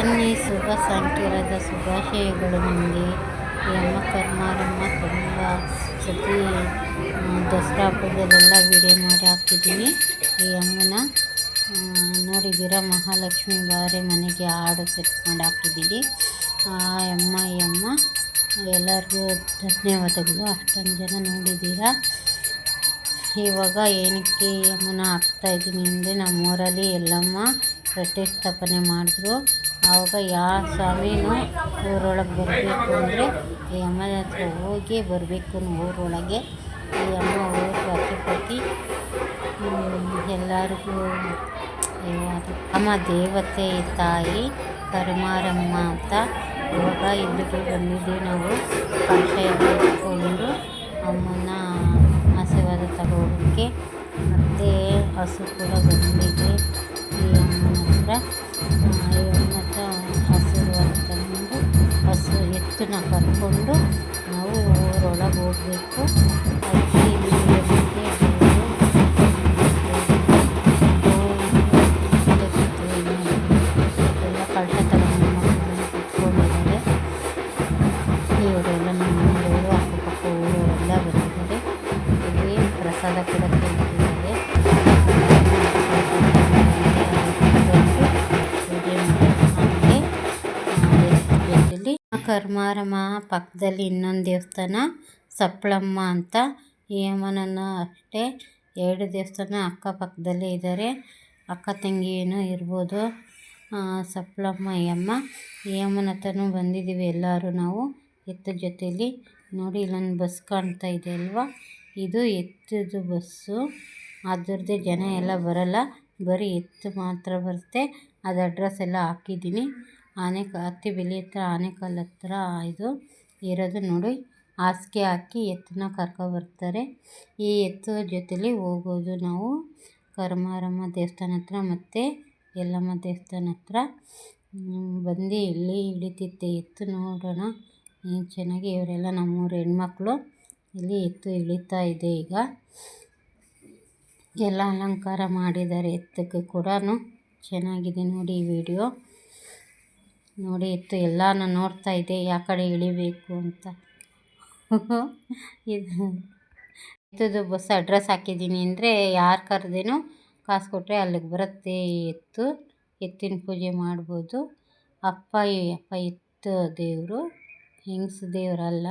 ಬನ್ನಿ, ಶುಭ ಸಾಯಂಕಾಲದ ಶುಭಾಶಯಗಳು ನಿಮಗೆ. ಈ ಅಮ್ಮ ಕರ್ಮಾರಮ್ಮ ತುಂಬ ಸತಿ ದಸರಾ ಹಬ್ಬದಲ್ಲೆಲ್ಲ ವಿಡಿಯೋ ಮಾಡಿ ಹಾಕ್ತಿದ್ದೀನಿ. ಈ ಅಮ್ಮನ ನೋಡಿದ್ದೀರಾ, ಮಹಾಲಕ್ಷ್ಮಿ ಬಾರಿ ಮನೆಗೆ ಹಾಡು ಸೆಟ್ ಮಾಡಿ ಹಾಕಿದ್ದೀನಿ. ಈ ಅಮ್ಮ ಎಲ್ಲರಿಗೂ ಧನ್ಯವಾದಗಳು. ಅಷ್ಟೊಂದು ಜನ ನೋಡಿದ್ದೀರಾ. ಇವಾಗ ಏನಕ್ಕೆ ಈ ಅಮ್ಮನ ಹಾಕ್ತಾಯಿದ್ದೀನಿ ಅಂದರೆ, ನಮ್ಮೂರಲ್ಲಿ ಎಲ್ಲಮ್ಮ ಪ್ರತಿಷ್ಠಾಪನೆ ಮಾಡಿದ್ರು. ಆವಾಗ ಯಾವ ಸ್ವಾಮಿನೂ ಊರೊಳಗೆ ಬರಬೇಕು ಅಂದರೆ ಈ ಅಮ್ಮನ ಹತ್ರ ಹೋಗಿ ಬರಬೇಕು ಊರೊಳಗೆ. ಈ ಅಮ್ಮ ಊರಿಗೆ ಅತಿಪತಿ ಎಲ್ಲರಿಗೂ ಅಮ್ಮ ದೇವತೆ ತಾಯಿ ಕರ್ಮಾರಮ್ಮ ಅಂತ. ಇವಾಗ ಇಲ್ಲಿಗೆ ಬಂದಿದ್ದೀವಿ ನಾವು, ಕಷಾಯ ಇಟ್ಕೊಂಡು ಅಮ್ಮನ ಆಶೀರ್ವಾದ ತಗೋಕ್ಕೆ. ಮತ್ತು ಹಸು ಕೂಡ ಬಂದಿದೆ ಈ ಅಮ್ಮನ ಹತ್ರ. ಈ ಅಮ್ಮನ ಹತ್ರ ಆಶೀರ್ವಾದ ತಗೊಂಡು ಹಸು ಎತ್ತನ್ನ ಕರ್ಕೊಂಡು ನಾವು ಊರೊಳಗೆ ಹೋಗಬೇಕು. ಅದಕ್ಕೆ ಎಲ್ಲ ಕಳಶ ತಗೊಂಡು ಕುತ್ಕೊಂಡಿದ್ದಾರೆ. ಇವರೆಲ್ಲ ನಮ್ಮ ಊರವರು, ಅಕ್ಕಪಕ್ಕ ಊರವರೆಲ್ಲ ಬಂದಿದ್ದಾರೆ. ಇಲ್ಲಿ ಪ್ರಸಾದ ಕೂಡ ತಿಂತಿದ್ದಾರೆ. ಕರ್ಮಾರಮ್ಮ ಪಕ್ಕದಲ್ಲಿ ಇನ್ನೊಂದು ದೇವಸ್ಥಾನ ಸಪ್ಳಮ್ಮ ಅಂತ. ಈ ಅಮ್ಮನನ್ನು ಅಷ್ಟೇ 2 ದೇವಸ್ಥಾನ ಅಕ್ಕಪಕ್ಕದಲ್ಲೇ ಇದ್ದಾರೆ. ಅಕ್ಕ ತಂಗಿ ಏನೋ ಇರ್ಬೋದು. ಸಪ್ಳಮ್ಮ ಈ ಅಮ್ಮನ ಹತ್ರನೂ ಬಂದಿದ್ದೀವಿ ಎಲ್ಲರೂ ನಾವು ಎತ್ತು ಜೊತೆಯಲ್ಲಿ. ನೋಡಿ, ಇಲ್ಲೊಂದು ಬಸ್ ಕಾಣ್ತಾ ಇದೆ ಅಲ್ವಾ, ಇದು ಎತ್ತದು ಬಸ್ಸು. ಅದರದ್ದೇ ಜನ ಎಲ್ಲ ಬರಲ್ಲ, ಬರೀ ಎತ್ತು ಮಾತ್ರ ಬರುತ್ತೆ. ಅದು ಅಡ್ರೆಸ್ ಎಲ್ಲ ಹಾಕಿದ್ದೀನಿ. ಹತ್ತಿಬೆಲೆ ಹತ್ರ ಆನೆಕಲ್ ಹತ್ರ ಇದು ಇರೋದು. ನೋಡಿ, ಹಾಸಿಗೆ ಹಾಕಿ ಎತ್ತನ್ನ ಕರ್ಕೊಬರ್ತಾರೆ. ಈ ಎತ್ತು ಜೊತೆಲಿ ಹೋಗೋದು ನಾವು ಕರ್ಮಾರಮ್ಮ ದೇವಸ್ಥಾನ ಹತ್ರ ಮತ್ತು ಯಲ್ಲಮ್ಮ ದೇವಸ್ಥಾನ ಹತ್ರ. ಬಂದು ಇಲ್ಲಿ ಇಳಿತಿತ್ತೆ ಎತ್ತು. ನೋಡೋಣ ಏನು ಚೆನ್ನಾಗಿ. ಇವರೆಲ್ಲ ನಮ್ಮೂರು ಹೆಣ್ಮಕ್ಳು. ಇಲ್ಲಿ ಎತ್ತು ಇಳಿತಾ ಇದೆ. ಈಗ ಎಲ್ಲ ಅಲಂಕಾರ ಮಾಡಿದ್ದಾರೆ ಎತ್ತಕ್ಕೆ ಕೂಡ. ಚೆನ್ನಾಗಿದೆ ನೋಡಿ ಈ ವಿಡಿಯೋ. ನೋಡಿ, ಎತ್ತು ಎಲ್ಲಾನು ನೋಡ್ತಾ ಇದೆ ಯಾವ ಕಡೆ ಇಳಿಬೇಕು ಅಂತ. ಇದು ಎತ್ತದು ಬಸ್ ಅಡ್ರೆಸ್ ಹಾಕಿದ್ದೀನಿ ಅಂದರೆ ಯಾರು ಕರೆದೇನೋ ಕಾಸು ಕೊಟ್ಟರೆ ಅಲ್ಲಿಗೆ ಬರುತ್ತೆ ಎತ್ತು. ಎತ್ತಿನ ಪೂಜೆ ಮಾಡ್ಬೋದು. ಅಪ್ಪ ಎತ್ತು ದೇವರು, ಹೆಂಗಸು ದೇವರಲ್ಲ.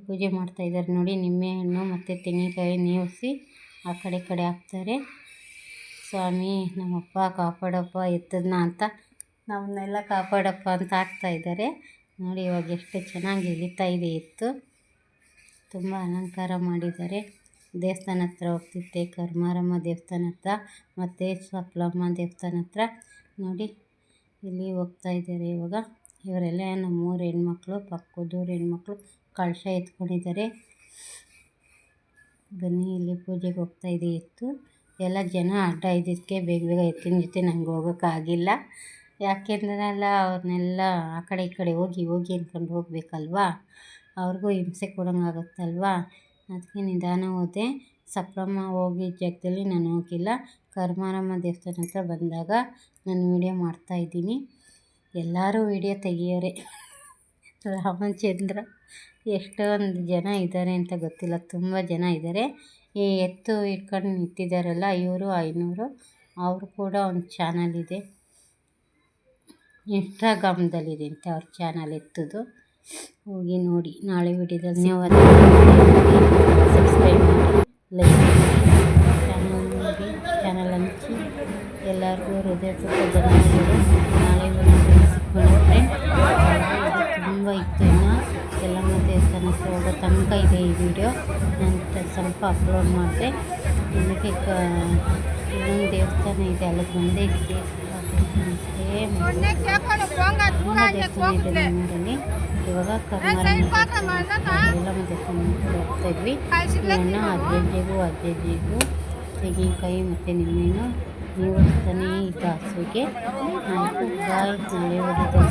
ಪೂಜೆ ಮಾಡ್ತಾಯಿದ್ದಾರೆ ನೋಡಿ. ನಿಂಬೆಹಣ್ಣು ಮತ್ತು ತೆಂಗಿನಕಾಯಿ ನೇವಸಿ ಆ ಕಡೆ ಹಾಕ್ತಾರೆ. ಸ್ವಾಮಿ ನಮ್ಮಪ್ಪ ಕಾಪಾಡಪ್ಪ ಎತ್ತದನ್ನ ಅಂತ, ನಮ್ಮನ್ನೆಲ್ಲ ಕಾಪಾಡಪ್ಪ ಅಂತ ಹಾಕ್ತಾಯಿದ್ದಾರೆ ನೋಡಿ. ಇವಾಗ ಎಷ್ಟು ಚೆನ್ನಾಗಿ ಇಳಿತಾ ಇದೆ ಎತ್ತು. ತುಂಬ ಅಲಂಕಾರ ಮಾಡಿದ್ದಾರೆ. ದೇವಸ್ಥಾನ ಹತ್ರ ಹೋಗ್ತಿದ್ದೆ, ಕರ್ಮಾರಮ್ಮ ದೇವಸ್ಥಾನ ಹತ್ರ ಮತ್ತು ಸಪ್ಳಮ್ಮ ದೇವಸ್ಥಾನ ಹತ್ರ. ನೋಡಿ, ಇಲ್ಲಿ ಹೋಗ್ತಾ ಇದ್ದಾರೆ ಇವಾಗ. ಇವರೆಲ್ಲ ನಮ್ಮೂರು ಹೆಣ್ಮಕ್ಳು, ಪಕ್ಕದೂರು ಹೆಣ್ಮಕ್ಳು ಕಳಶ ಎತ್ಕೊಂಡಿದ್ದಾರೆ. ಬನ್ನಿ, ಇಲ್ಲಿ ಪೂಜೆಗೆ ಹೋಗ್ತಾ ಇದೆ ಎತ್ತು. ಎಲ್ಲ ಜನ ಅಡ್ಡ ಇದ್ದಿದ್ದಕ್ಕೆ ಬೇಗ ಎತ್ತಿನ ಜೊತೆ ನಂಗೆ ಹೋಗೋಕ್ಕಾಗಿಲ್ಲ. ಯಾಕೆಂದ್ರೆ ಅವ್ರನ್ನೆಲ್ಲ ಆ ಕಡೆ ಈ ಕಡೆ ಹೋಗಿ ಅಂದ್ಕೊಂಡು ಹೋಗ್ಬೇಕಲ್ವಾ, ಅವ್ರಿಗೂ ಹಿಂಸೆ ಕೊಡೋಂಗಾಗುತ್ತಲ್ವಾ. ಅದಕ್ಕೆ ನಿಧಾನ ಹೋದೆ. ಸಪ್ಳಮ್ಮ ಹೋಗಿ ಜಾಗದಲ್ಲಿ ನಾನು ಹೋಗಿಲ್ಲ. ಕರ್ಮಾರಮ್ಮ ದೇವಸ್ಥಾನ ಹತ್ರ ಬಂದಾಗ ನಾನು ವೀಡಿಯೋ ಮಾಡ್ತಾಯಿದ್ದೀನಿ. ಎಲ್ಲರೂ ವೀಡಿಯೋ ತೆಗಿಯೋರೆ. ರಾಮಚಂದ್ರ ಎಷ್ಟೊಂದು ಜನ ಇದ್ದಾರೆ ಅಂತ ಗೊತ್ತಿಲ್ಲ, ತುಂಬ ಜನ ಇದ್ದಾರೆ. ಈ ಎತ್ತು ಇಟ್ಕೊಂಡು ನಿಂತಿದ್ದಾರಲ್ಲ, ಇವರು ಐನೂರು. ಅವರು ಕೂಡ ಒಂದು ಚಾನಲ್ ಇದೆ, ಇನ್ಸ್ಟಾಗ್ರಾಮ್ದಲ್ಲಿದೆ ಅಂತೆ ಅವ್ರ ಚಾನಲ್ ಎತ್ತದು. ಹೋಗಿ ನೋಡಿ. ನಾಳೆ ವಿಡಿಯೋದಲ್ಲಿ ಸಬ್ಸ್ಕ್ರೈಬ್ ಮಾಡಿ, ಲೈಕ್ ಮಾಡಿ, ಚಾನಲ್ ಹಂಚಿ. ಎಲ್ಲರಿಗೂ ಹೃದಯಪೂರ್ವಕ ಧನ್ಯವಾದಗಳು. ನಾಳೆ ವಿಡಿಯೋದಲ್ಲಿ ಸಿಕ್ಕೊಂಡ್ರೆ ತುಂಬ ಇತ್ತು. ಇನ್ನು ಯಲ್ಲಮ್ಮ ದೇವಸ್ಥಾನ ಹತ್ರ ಹೋಗೋ ತನಕ ಇದೆ ಈ ವಿಡಿಯೋ. ನಾನು ಸ್ವಲ್ಪ ಅಪ್ಲೋಡ್ ಮಾಡಿದೆ. ಇಲ್ಲಿಗೆ ಇನ್ನೊಂದು ದೇವಸ್ಥಾನ ಇದೆ, ಅಲ್ಲಿಗೆ ಬಂದೇ ಇದೆ. ದೇವಸ್ಥಾನ ಇದೆ ನಮ್ಮೂರಲ್ಲಿ. ಇವಾಗ ಕರ್ನಾಟಕ ಯಲ್ಲಮ್ಮ ದೇವಸ್ಥಾನ ಹೋಗ್ತಾ ಇದ್ವಿ. ನಾನು ಅಜ್ಜಜ್ಜಿಗೂ ತೆಂಗಿನಕಾಯಿ ಮತ್ತು ನಿಂಬೆಹಣ್ಣು ನೀವು ತಾನೇ ಇದ್ದ ಹಸುಗೆ. ಆಯಿತು, ಬಾಯ್. ನಾಳೆ ಹೊಡಿತಾ